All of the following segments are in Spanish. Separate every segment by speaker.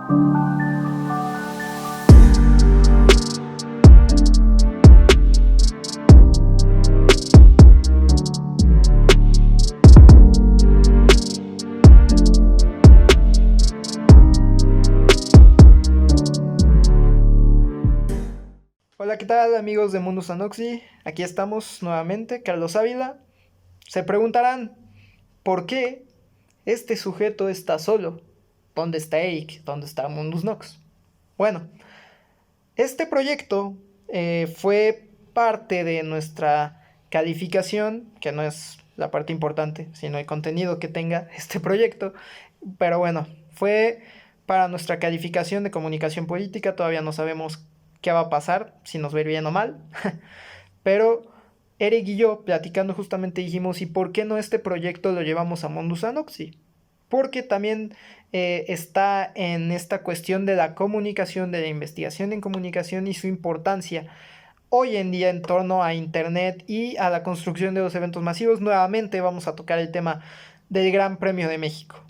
Speaker 1: Hola, ¿qué tal amigos de Mundo Sanoxi? Aquí estamos nuevamente, Carlos Ávila. Se preguntarán, ¿por qué este sujeto está solo? ¿Dónde está Eric? ¿Dónde está Mundus Nox? Bueno, este proyecto fue parte de nuestra calificación, que no es la parte importante, sino el contenido que tenga este proyecto. Pero bueno, fue para nuestra calificación de comunicación política. Todavía no sabemos qué va a pasar, si nos va a ir bien o mal. Pero Eric y yo, platicando justamente, dijimos, ¿y por qué no este proyecto lo llevamos a Mundus Anoxi? Porque también está en esta cuestión de la comunicación, de la investigación en comunicación y su importancia hoy en día en torno a Internet y a la construcción de los eventos masivos. Nuevamente vamos a tocar el tema del Gran Premio de México,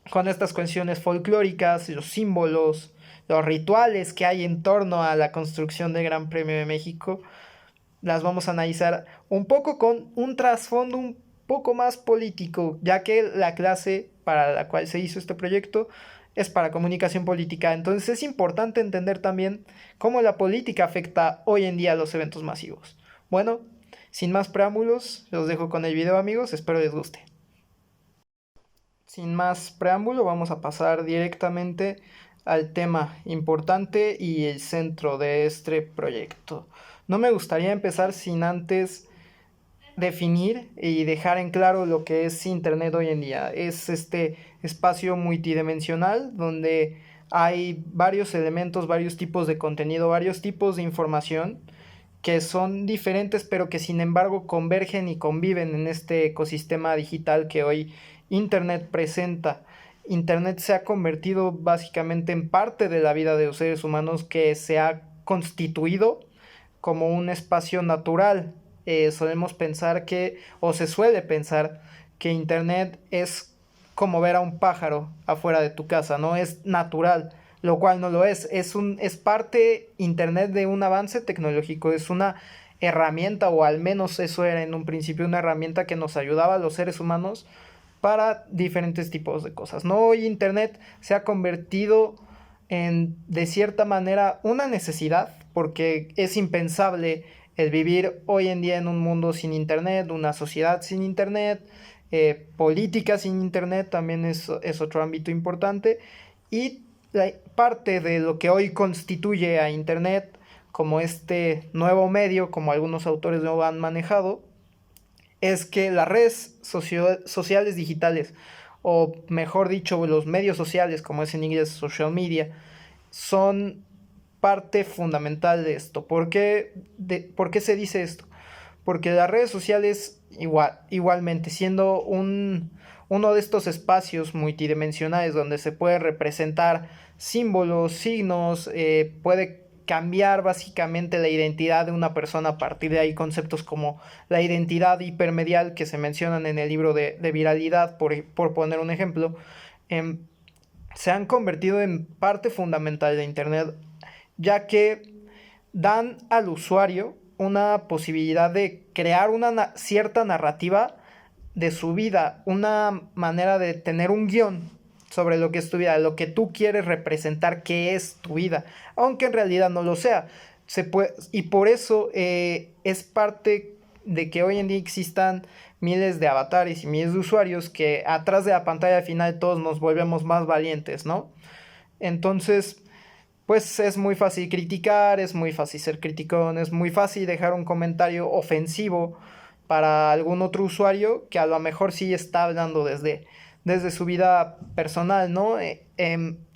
Speaker 1: con estas cuestiones folclóricas, los símbolos, los rituales que hay en torno a la construcción del Gran Premio de México. Las vamos a analizar un poco con un trasfondo un poco más político, ya que la clase para la cual se hizo este proyecto es para comunicación política. Entonces es importante entender también cómo la política afecta hoy en día a los eventos masivos. Bueno, sin más preámbulos, los dejo con el video, amigos, espero les guste. Sin más preámbulo, vamos a pasar directamente al tema importante y el centro de este proyecto. No me gustaría empezar sin antes definir y dejar en claro lo que es Internet hoy en día. Es este espacio multidimensional donde hay varios elementos, varios tipos de contenido, varios tipos de información que son diferentes pero que sin embargo convergen y conviven en este ecosistema digital que hoy Internet presenta. Internet se ha convertido básicamente en parte de la vida de los seres humanos, que se ha constituido como un espacio natural. Solemos pensar que, o se suele pensar, que Internet es como ver a un pájaro afuera de tu casa, no es natural, lo cual no lo es. Es parte Internet de un avance tecnológico, es una herramienta, o al menos eso era en un principio, una herramienta que nos ayudaba a los seres humanos para diferentes tipos de cosas. No, hoy Internet se ha convertido en, de cierta manera, una necesidad, porque es impensable el vivir hoy en día en un mundo sin Internet, una sociedad sin Internet, política sin Internet también es otro ámbito importante, y la parte de lo que hoy constituye a Internet como este nuevo medio, como algunos autores lo han manejado, es que las redes sociales digitales, o mejor dicho, los medios sociales, como es en inglés social media, son parte fundamental de esto. ¿Por qué se dice esto? Porque las redes sociales, igualmente, siendo uno de estos espacios multidimensionales donde se puede representar símbolos, signos, puede cambiar básicamente la identidad de una persona a partir de ahí, conceptos como la identidad hipermedial que se mencionan en el libro de viralidad, por poner un ejemplo, eh, se han convertido en parte fundamental de Internet, ya que dan al usuario una posibilidad de crear una cierta narrativa de su vida, una manera de tener un guión sobre lo que es tu vida, lo que tú quieres representar que es tu vida, aunque en realidad no lo sea. Y por eso es parte de que hoy en día existan miles de avatares y miles de usuarios que atrás de la pantalla al final todos nos volvemos más valientes, ¿no? Entonces, pues es muy fácil criticar, es muy fácil ser criticón, es muy fácil dejar un comentario ofensivo para algún otro usuario que a lo mejor sí está hablando desde su vida personal, ¿no?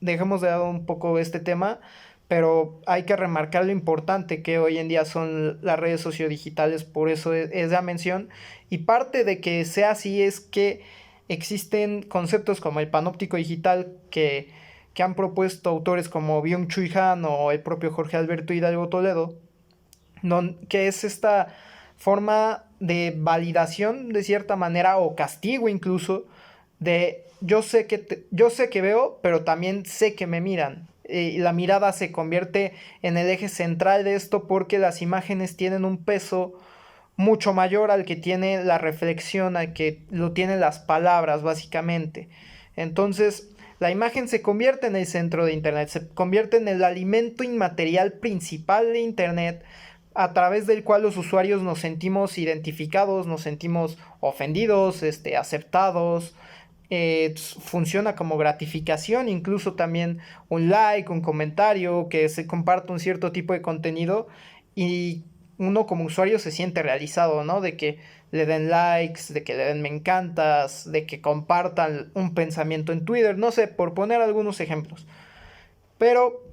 Speaker 1: Dejemos de lado un poco este tema, pero hay que remarcar lo importante que hoy en día son las redes sociodigitales, por eso es la mención. Y parte de que sea así es que existen conceptos como el panóptico digital que han propuesto autores como Byung-Chul Han o el propio Jorge Alberto Hidalgo Toledo, que es esta forma de validación de cierta manera, o castigo incluso, de yo sé que veo, pero también sé que me miran. Y la mirada se convierte en el eje central de esto porque las imágenes tienen un peso mucho mayor al que tiene la reflexión, al que lo tienen las palabras, básicamente. Entonces, la imagen se convierte en el centro de Internet, se convierte en el alimento inmaterial principal de Internet, a través del cual los usuarios nos sentimos identificados, nos sentimos ofendidos, aceptados. Funciona como gratificación, incluso también un like, un comentario, que se comparta un cierto tipo de contenido y uno como usuario se siente realizado, ¿no? De que le den likes, de que le den me encantas, de que compartan un pensamiento en Twitter, no sé, por poner algunos ejemplos. Pero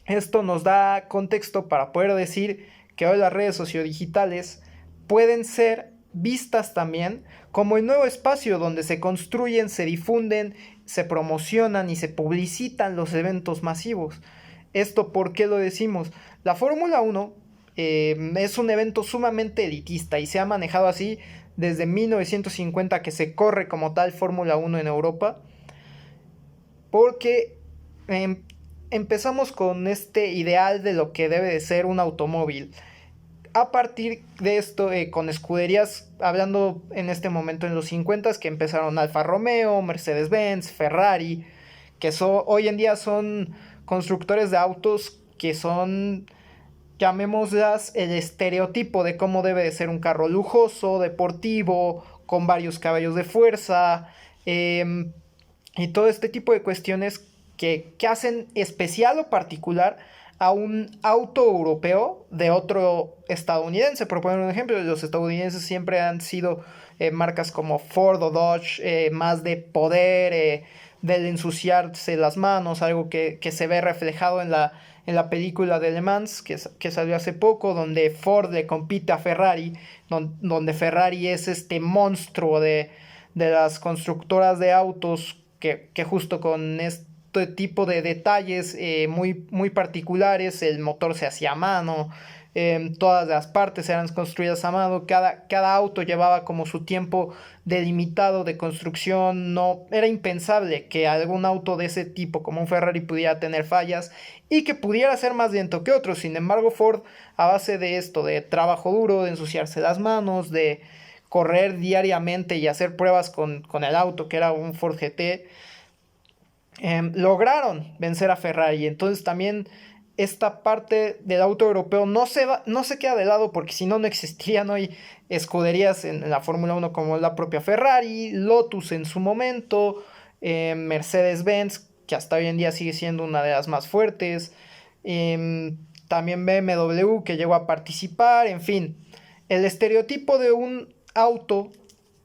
Speaker 1: esto nos da contexto para poder decir que hoy las redes sociodigitales pueden ser vistas también como el nuevo espacio donde se construyen, se difunden, se promocionan y se publicitan los eventos masivos. ¿Esto por qué lo decimos? La Fórmula 1 es un evento sumamente elitista y se ha manejado así desde 1950 que se corre como tal Fórmula 1 en Europa, porque em, empezamos con este ideal de lo que debe de ser un automóvil. A partir de esto, con escuderías, hablando en este momento en los 50 que empezaron Alfa Romeo, Mercedes-Benz, Ferrari, que hoy en día son constructores de autos que son, llamémoslas, el estereotipo de cómo debe de ser un carro lujoso, deportivo, con varios caballos de fuerza, eh, y todo este tipo de cuestiones que hacen especial o particular a un auto europeo de otro estadounidense. Por poner un ejemplo, los estadounidenses siempre han sido marcas como Ford o Dodge, más de poder, del ensuciarse las manos, algo que se ve reflejado en la película de Le Mans que salió hace poco, donde Ford le compite a Ferrari, donde Ferrari es este monstruo de las constructoras de autos que justo con este tipo de detalles muy particulares, el motor se hacía a mano, todas las partes eran construidas a mano, cada auto llevaba como su tiempo delimitado de construcción, no era impensable que algún auto de ese tipo como un Ferrari pudiera tener fallas y que pudiera ser más lento que otros. Sin embargo, Ford, a base de esto, de trabajo duro, de ensuciarse las manos, de correr diariamente y hacer pruebas con el auto que era un Ford GT, lograron vencer a Ferrari. Entonces también esta parte del auto europeo no se queda de lado, porque si no, no existirían hoy escuderías en la Fórmula 1 como la propia Ferrari, Lotus en su momento, Mercedes-Benz, que hasta hoy en día sigue siendo una de las más fuertes, también BMW que llegó a participar, en fin, el estereotipo de un auto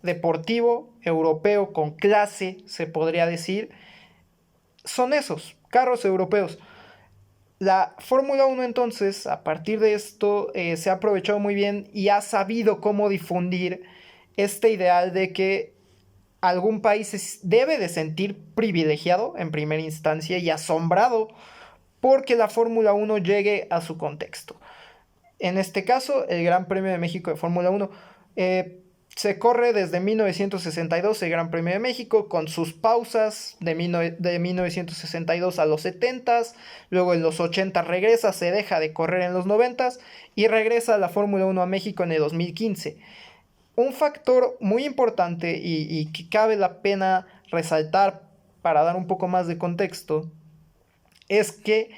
Speaker 1: deportivo europeo con clase, se podría decir, son esos carros europeos. La Fórmula 1 entonces, a partir de esto, se ha aprovechado muy bien y ha sabido cómo difundir este ideal de que algún país debe de sentir privilegiado en primera instancia y asombrado porque la Fórmula 1 llegue a su contexto. En este caso, el Gran Premio de México de Fórmula 1 se corre desde 1962 el Gran Premio de México, con sus pausas de 1962 a los 70, luego en los 80 regresa, se deja de correr en los 90 y regresa la Fórmula 1 a México en el 2015. Un factor muy importante y que cabe la pena resaltar para dar un poco más de contexto es que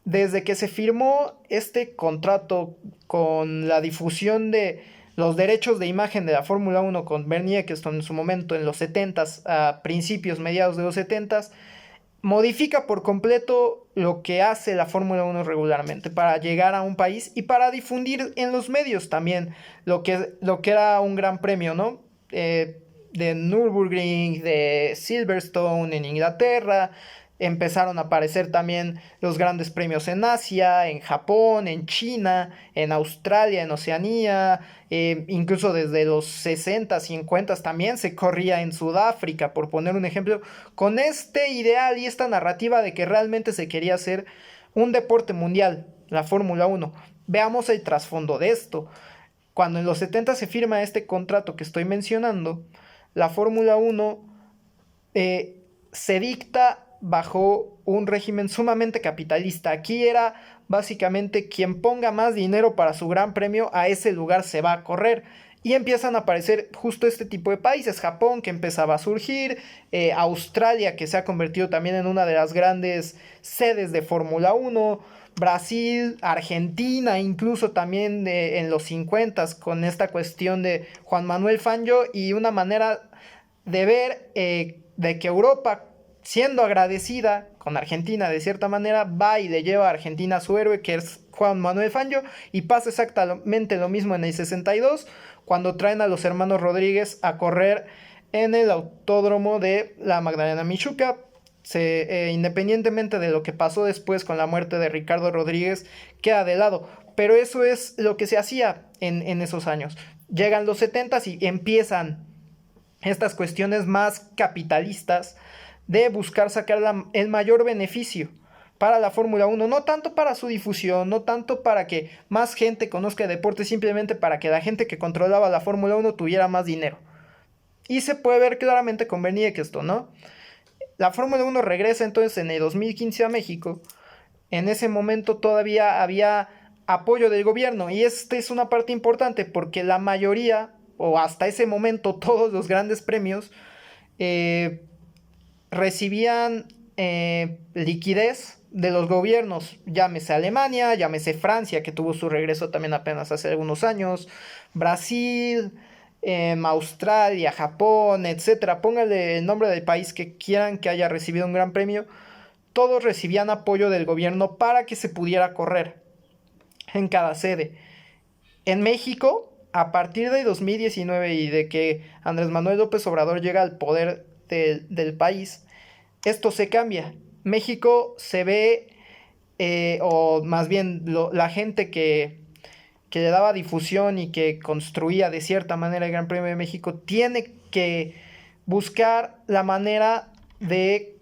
Speaker 1: desde que se firmó este contrato con la difusión de los derechos de imagen de la Fórmula 1 con Bernie Ecclestone en su momento en los 70s, a principios, mediados de los 70s, modifica por completo lo que hace la Fórmula 1 regularmente para llegar a un país y para difundir en los medios también lo que era un gran premio, ¿no? De Nürburgring, de Silverstone en Inglaterra. Empezaron a aparecer también los grandes premios en Asia, en Japón, en China, en Australia, en Oceanía, incluso desde los 60, 50 también se corría en Sudáfrica, por poner un ejemplo, con este ideal y esta narrativa de que realmente se quería hacer un deporte mundial, la Fórmula 1. Veamos el trasfondo de esto. Cuando en los 70 se firma este contrato que estoy mencionando, la Fórmula 1 se dicta bajo un régimen sumamente capitalista. Aquí era básicamente quien ponga más dinero para su gran premio, a ese lugar se va a correr. Y empiezan a aparecer justo este tipo de países. Japón, que empezaba a surgir, Australia, que se ha convertido también en una de las grandes sedes de Fórmula 1, Brasil, Argentina, incluso también en los 50 con esta cuestión de Juan Manuel Fangio, y una manera de ver de que Europa, siendo agradecida con Argentina de cierta manera, va y le lleva a Argentina a su héroe, que es Juan Manuel Fangio, y pasa exactamente lo mismo en el 62, cuando traen a los hermanos Rodríguez a correr en el autódromo de la Magdalena Michuca. Independientemente de lo que pasó después con la muerte de Ricardo Rodríguez, queda de lado. Pero eso es lo que se hacía en esos años. Llegan los 70 y empiezan estas cuestiones más capitalistas de buscar sacar el mayor beneficio para la Fórmula 1, no tanto para su difusión, no tanto para que más gente conozca el deporte, simplemente para que la gente que controlaba la Fórmula 1 tuviera más dinero. Y se puede ver claramente con Bernie Ecclestone, ¿no? La Fórmula 1 regresa entonces en el 2015 a México. En ese momento todavía había apoyo del gobierno, y esta es una parte importante porque la mayoría, o hasta ese momento todos los grandes premios, eh, recibían liquidez de los gobiernos, llámese Alemania, llámese Francia, que tuvo su regreso también apenas hace algunos años, Brasil, Australia, Japón, etcétera. Póngale el nombre del país que quieran que haya recibido un gran premio. Todos recibían apoyo del gobierno para que se pudiera correr en cada sede. En México, a partir de 2019 y de que Andrés Manuel López Obrador llega al poder del país, esto se cambia. México se ve, o más bien la gente que le daba difusión y que construía de cierta manera el Gran Premio de México, tiene que buscar la manera de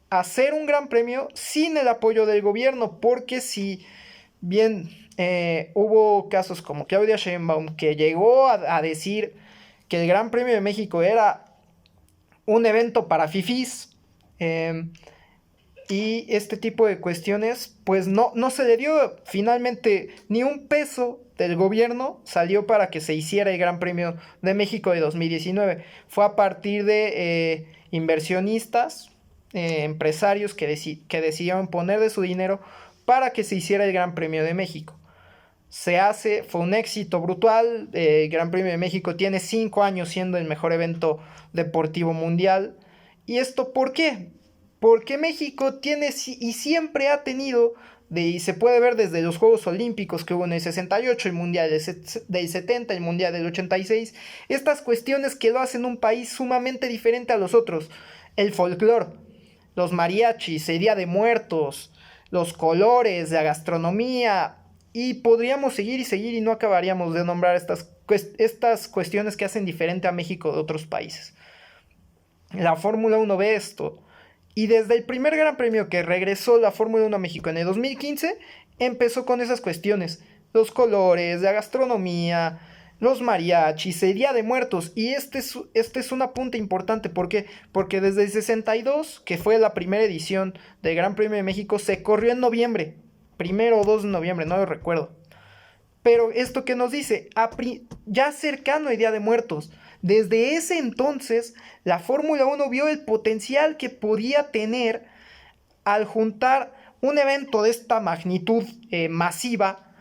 Speaker 1: hacer un gran premio sin el apoyo del gobierno, porque si bien hubo casos como Claudia Sheinbaum, que llegó a decir que el Gran Premio de México era un evento para fifís, y este tipo de cuestiones, pues no se le dio finalmente ni un peso del gobierno, salió para que se hiciera el Gran Premio de México de 2019. Fue a partir de inversionistas, empresarios que decidieron poner de su dinero para que se hiciera el Gran Premio de México. Se hace, fue un éxito brutal. El Gran Premio de México tiene 5 años siendo el mejor evento deportivo mundial. ¿Y esto por qué? Porque México tiene y siempre ha tenido, y se puede ver desde los Juegos Olímpicos que hubo en el 68, el Mundial del 70, el Mundial del 86, estas cuestiones que lo hacen un país sumamente diferente a los otros. El folclore, los mariachis, el Día de Muertos, los colores, la gastronomía, y podríamos seguir y seguir y no acabaríamos de nombrar estas cuestiones que hacen diferente a México de otros países. La Fórmula 1 ve esto. Y desde el primer Gran Premio que regresó la Fórmula 1 a México en el 2015, empezó con esas cuestiones. Los colores, la gastronomía, los mariachis, el Día de Muertos. Y este es un apunte importante. ¿Por qué? Porque desde el 62, que fue la primera edición del Gran Premio de México, se corrió en noviembre. 1 o 2 de noviembre, no lo recuerdo. Pero esto que nos dice, ya cercano el Día de Muertos, desde ese entonces la Fórmula 1 vio el potencial que podía tener al juntar un evento de esta magnitud masiva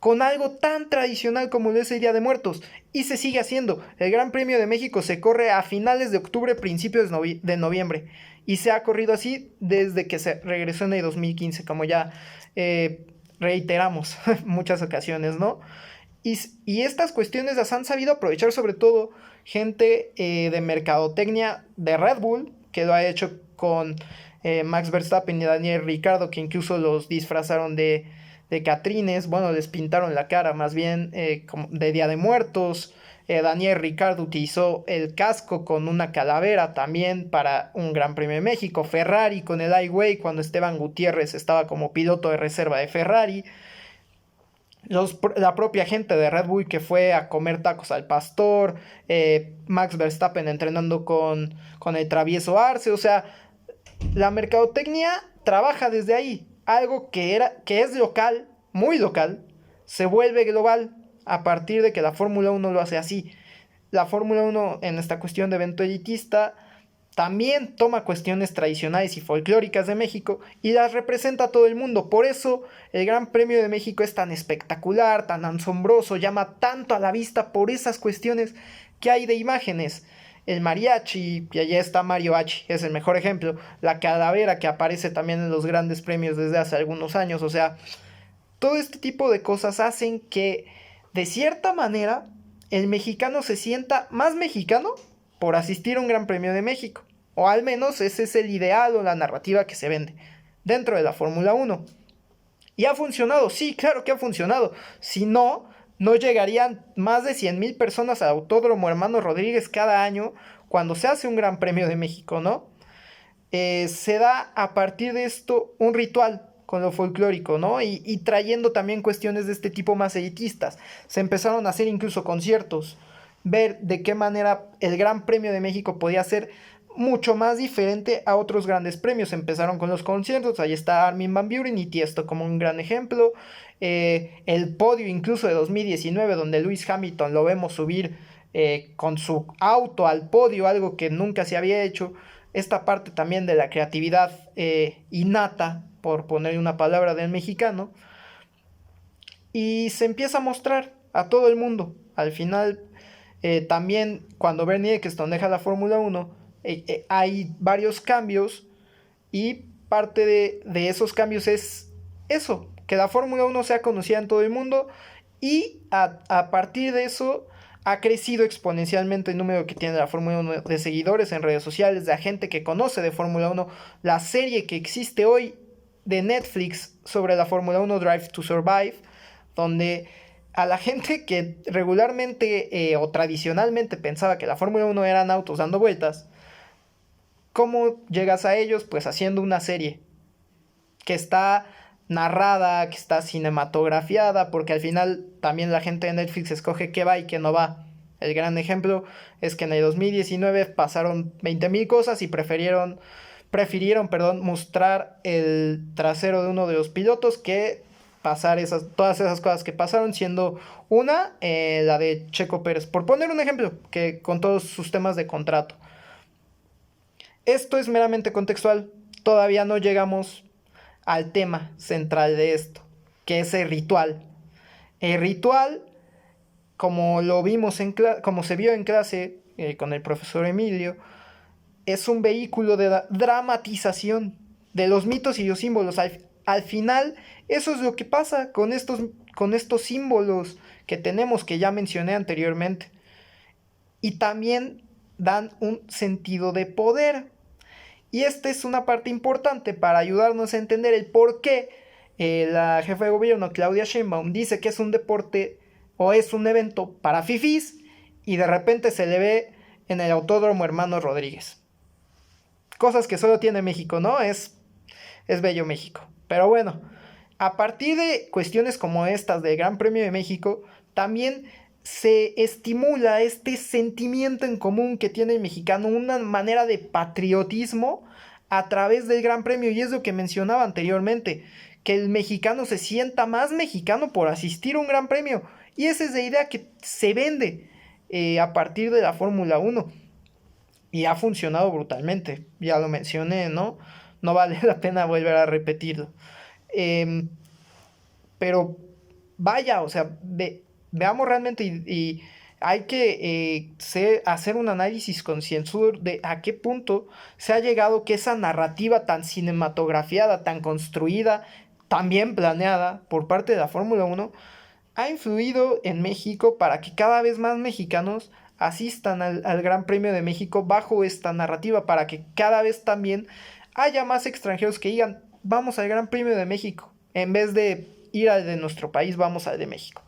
Speaker 1: con algo tan tradicional como lo es el Día de Muertos. Y se sigue haciendo. El Gran Premio de México se corre a finales de octubre, principios de noviembre. Y se ha corrido así desde que se regresó en el 2015, como ya reiteramos muchas ocasiones, ¿no? Y estas cuestiones las han sabido aprovechar sobre todo gente de mercadotecnia de Red Bull, que lo ha hecho con Max Verstappen y Daniel Ricciardo, que incluso los disfrazaron de Catrines, bueno, les pintaron la cara más bien de Día de Muertos. Daniel Ricciardo utilizó el casco con una calavera también para un Gran Premio de México. Ferrari con el Highway cuando Esteban Gutiérrez estaba como piloto de reserva de Ferrari. La propia gente de Red Bull que fue a comer tacos al pastor, Max Verstappen entrenando con el travieso Arce, o sea, la mercadotecnia trabaja desde ahí. Algo que es local, muy local, se vuelve global a partir de que la Fórmula Uno lo hace así. La Fórmula Uno en esta cuestión de evento elitista también toma cuestiones tradicionales y folclóricas de México y las representa a todo el mundo. Por eso el Gran Premio de México es tan espectacular, tan asombroso, llama tanto a la vista por esas cuestiones que hay de imágenes. El mariachi, y allá está Mario Hachi, es el mejor ejemplo. La calavera que aparece también en los grandes premios desde hace algunos años. O sea, todo este tipo de cosas hacen que, de cierta manera, el mexicano se sienta más mexicano por asistir a un Gran Premio de México. O al menos ese es el ideal o la narrativa que se vende dentro de la Fórmula Uno. ¿Y ha funcionado? Sí, claro que ha funcionado. Si no, no llegarían más de 100,000 personas al Autódromo Hermano Rodríguez cada año cuando se hace un Gran Premio de México, ¿no? Se da a partir de esto un ritual con lo folclórico, ¿no? Y trayendo también cuestiones de este tipo más elitistas. Se empezaron a hacer incluso conciertos, ver de qué manera el Gran Premio de México podía ser mucho más diferente a otros grandes premios. Empezaron con los conciertos, ahí está Armin van Buuren y Tiesto como un gran ejemplo. El podio incluso de 2019, donde Lewis Hamilton lo vemos subir con su auto al podio, algo que nunca se había hecho. Esta parte también de la creatividad innata, por poner una palabra del mexicano, y se empieza a mostrar a todo el mundo. Al final, también cuando Bernie Ecclestone deja la Fórmula Uno, hay varios cambios y parte de esos cambios es eso, que la Fórmula Uno sea conocida en todo el mundo y a partir de eso ha crecido exponencialmente el número que tiene la Fórmula Uno de seguidores en redes sociales, de gente que conoce de Fórmula Uno. La serie que existe hoy de Netflix sobre la Fórmula Uno, Drive to Survive, donde a la gente que regularmente o tradicionalmente pensaba que la Fórmula Uno eran autos dando vueltas, ¿cómo llegas a ellos? Pues haciendo una serie que está narrada, que está cinematografiada, porque al final también la gente de Netflix escoge qué va y qué no va. El gran ejemplo es que en el 2019 pasaron 20,000 cosas y prefirieron, mostrar el trasero de uno de los pilotos que pasar todas esas cosas que pasaron, siendo una, la de Checo Pérez, por poner un ejemplo, que con todos sus temas de contrato. Esto es meramente contextual, todavía no llegamos al tema central de esto, que es el ritual. El ritual, como lo vimos como se vio en clase con el profesor Emilio, es un vehículo de dramatización de los mitos y los símbolos. Al final, eso es lo que pasa con estos símbolos que tenemos, que ya mencioné anteriormente. Y también dan un sentido de poder. Y esta es una parte importante para ayudarnos a entender el por qué la jefa de gobierno, Claudia Sheinbaum, dice que es un deporte o es un evento para fifís y de repente se le ve en el Autódromo Hermano Rodríguez. Cosas que solo tiene México, ¿no? Es bello México. Pero bueno, a partir de cuestiones como estas del Gran Premio de México, también se estimula este sentimiento en común que tiene el mexicano, una manera de patriotismo a través del Gran Premio. Y es lo que mencionaba anteriormente, que el mexicano se sienta más mexicano por asistir a un Gran Premio. Y esa es la idea que se vende a partir de la Fórmula 1. Y ha funcionado brutalmente, ya lo mencioné, ¿no? No vale la pena volver a repetirlo. Pero vaya, o sea, veamos realmente y hay que hacer un análisis concienzudo de a qué punto se ha llegado que esa narrativa tan cinematografiada, tan construida, tan bien planeada por parte de la Fórmula 1 ha influido en México para que cada vez más mexicanos asistan al Gran Premio de México bajo esta narrativa, para que cada vez también haya más extranjeros que digan, vamos al Gran Premio de México, en vez de ir al de nuestro país, vamos al de México.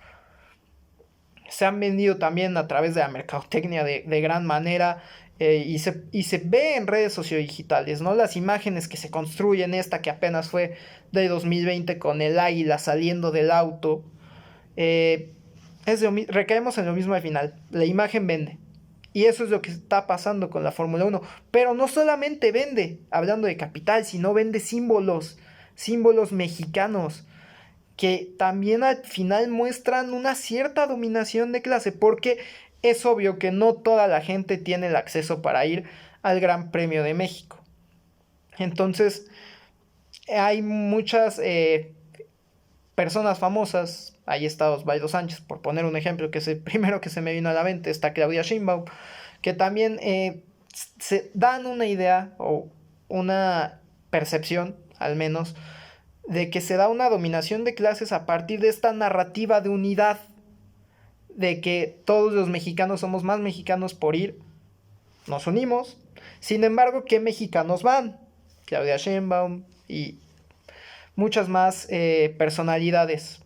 Speaker 1: Se han vendido también a través de la mercadotecnia de gran manera y se ve en redes sociodigitales, ¿no? Las imágenes que se construyen, esta que apenas fue de 2020 con el águila saliendo del auto, Eh, recaemos en lo mismo al final, la imagen vende. Y eso es lo que está pasando con la Fórmula 1. Pero no solamente vende, hablando de capital, sino vende símbolos, símbolos mexicanos, que también al final muestran una cierta dominación de clase, porque es obvio que no toda la gente tiene el acceso para ir al Gran Premio de México. Entonces, hay muchas personas famosas. Ahí está Osvaldo Sánchez, por poner un ejemplo, que es el primero que se me vino a la mente. Está Claudia Sheinbaum, que también se dan una idea o una percepción, al menos, de que se da una dominación de clases a partir de esta narrativa de unidad, de que todos los mexicanos somos más mexicanos por ir, nos unimos. Sin embargo, ¿qué mexicanos van? Claudia Sheinbaum y muchas más personalidades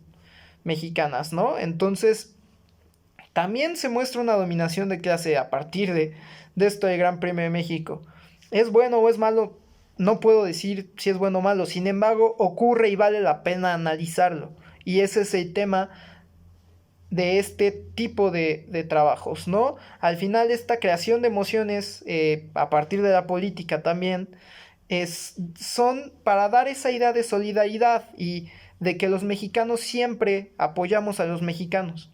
Speaker 1: mexicanas, ¿no? Entonces, también se muestra una dominación de clase a partir de esto del Gran Premio de México. ¿Es bueno o es malo? No puedo decir si es bueno o malo, sin embargo, ocurre y vale la pena analizarlo. Y ese es el tema de este tipo de trabajos, ¿no? Al final, esta creación de emociones, a partir de la política también, son para dar esa idea de solidaridad y de que los mexicanos siempre apoyamos a los mexicanos.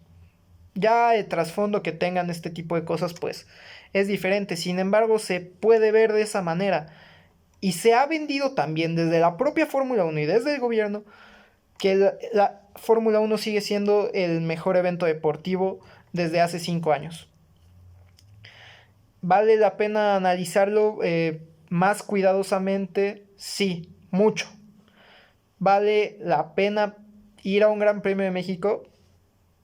Speaker 1: Ya el trasfondo que tengan este tipo de cosas, pues es diferente. Sin embargo, se puede ver de esa manera. Y se ha vendido también desde la propia Fórmula 1 y desde el gobierno que la Fórmula 1 sigue siendo el mejor evento deportivo desde hace 5 años. ¿Vale la pena analizarlo más cuidadosamente? Sí, mucho. ¿Vale la pena ir a un Gran Premio de México?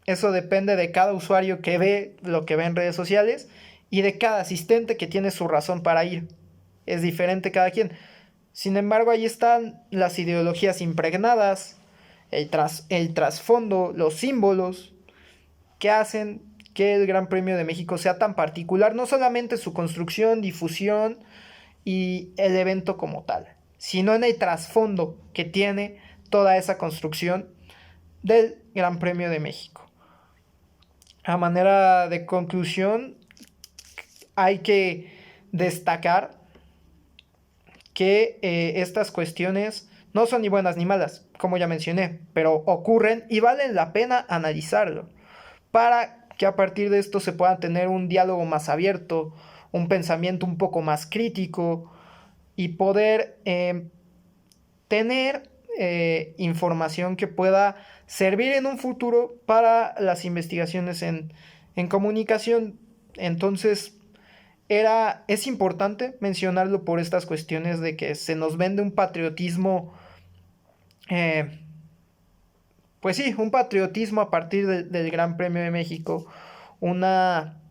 Speaker 1: Eso depende de cada usuario que ve lo que ve en redes sociales y de cada asistente que tiene su razón para ir. Es diferente cada quien. Sin embargo, ahí están las ideologías impregnadas, el trasfondo, los símbolos que hacen que el Gran Premio de México sea tan particular, no solamente su construcción, difusión y el evento como tal, sino en el trasfondo que tiene toda esa construcción del Gran Premio de México. A manera de conclusión, hay que destacar que estas cuestiones no son ni buenas ni malas, como ya mencioné, pero ocurren y valen la pena analizarlo para que a partir de esto se pueda tener un diálogo más abierto, un pensamiento un poco más crítico y poder tener información que pueda servir en un futuro para las investigaciones en comunicación. Entonces, es importante mencionarlo por estas cuestiones de que se nos vende un patriotismo, eh, pues sí, un patriotismo a partir del Gran Premio de México, una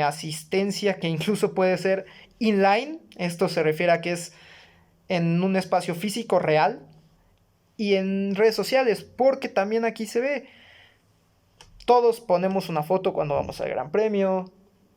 Speaker 1: asistencia que incluso puede ser inline, esto se refiere a que es en un espacio físico real y en redes sociales, porque también aquí se ve, todos ponemos una foto cuando vamos al Gran Premio,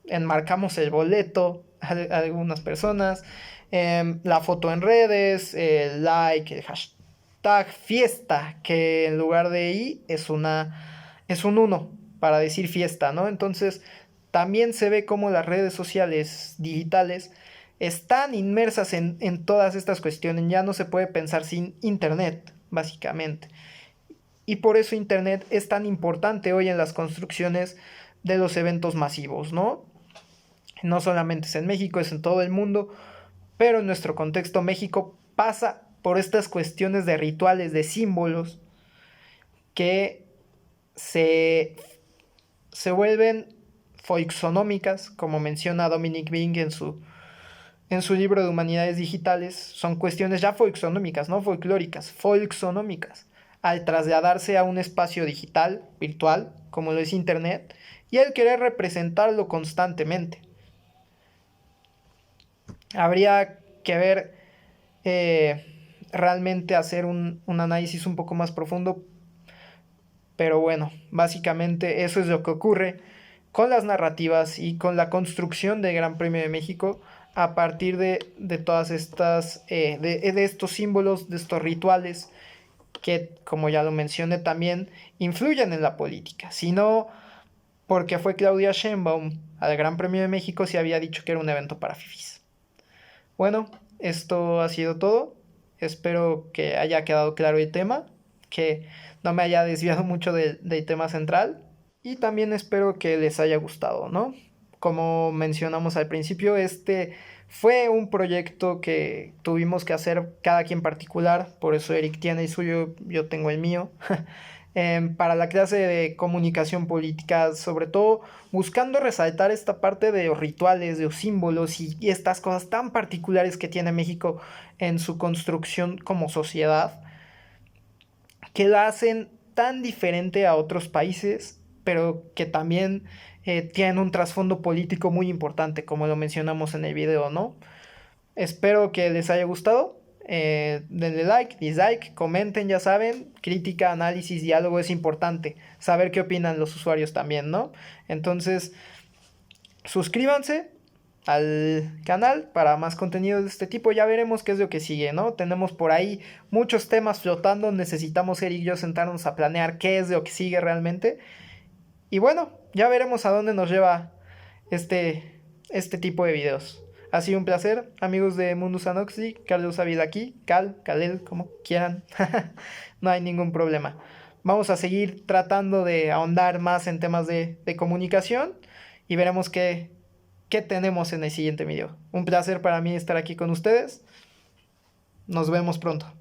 Speaker 1: enmarcamos el boleto a algunas personas, la foto en redes, el like, el hashtag fiesta, que en lugar de i es un 1 para decir fiesta, ¿no? Entonces también se ve como las redes sociales digitales están inmersas en todas estas cuestiones. Ya no se puede pensar sin internet, básicamente. Y por eso internet es tan importante hoy en las construcciones de los eventos masivos, ¿no? No solamente es en México, es en todo el mundo, pero en nuestro contexto México pasa por estas cuestiones de rituales, de símbolos, que se vuelven folksonómicas, como menciona Dominic Bing en su libro de Humanidades Digitales. Son cuestiones ya folksonómicas, no folclóricas, folksonómicas, al trasladarse a un espacio digital, virtual, como lo es Internet, y al querer representarlo constantemente. Habría que ver, realmente hacer un análisis un poco más profundo, pero bueno, básicamente eso es lo que ocurre con las narrativas y con la construcción del Gran Premio de México a partir de todas estas, de estos símbolos, de estos rituales que, como ya lo mencioné también, influyen en la política, sino porque fue Claudia Sheinbaum al Gran Premio de México si había dicho que era un evento para fifís. Bueno, esto ha sido todo. Espero que haya quedado claro el tema, que no me haya desviado mucho del tema central y también espero que les haya gustado, ¿no? Como mencionamos al principio, este fue un proyecto que tuvimos que hacer cada quien particular, por eso Eric tiene el suyo, yo tengo el mío. Para la clase de comunicación política, sobre todo buscando resaltar esta parte de los rituales, de los símbolos y estas cosas tan particulares que tiene México en su construcción como sociedad, que la hacen tan diferente a otros países, pero que también tienen un trasfondo político muy importante, como lo mencionamos en el video, ¿no? Espero que les haya gustado. Denle like, dislike, comenten, ya saben. Crítica, análisis, diálogo es importante. Saber qué opinan los usuarios también, ¿no? Entonces, suscríbanse al canal para más contenido de este tipo. Ya veremos qué es lo que sigue, ¿no? Tenemos por ahí muchos temas flotando. Necesitamos Eric y yo sentarnos a planear qué es lo que sigue realmente. Y bueno, ya veremos a dónde nos lleva este tipo de videos. Ha sido un placer, amigos de Mundus Anoxi. Carlos Ávila aquí, Kalel, como quieran. No hay ningún problema. Vamos a seguir tratando de ahondar más en temas de comunicación y veremos qué tenemos en el siguiente video. Un placer para mí estar aquí con ustedes. Nos vemos pronto.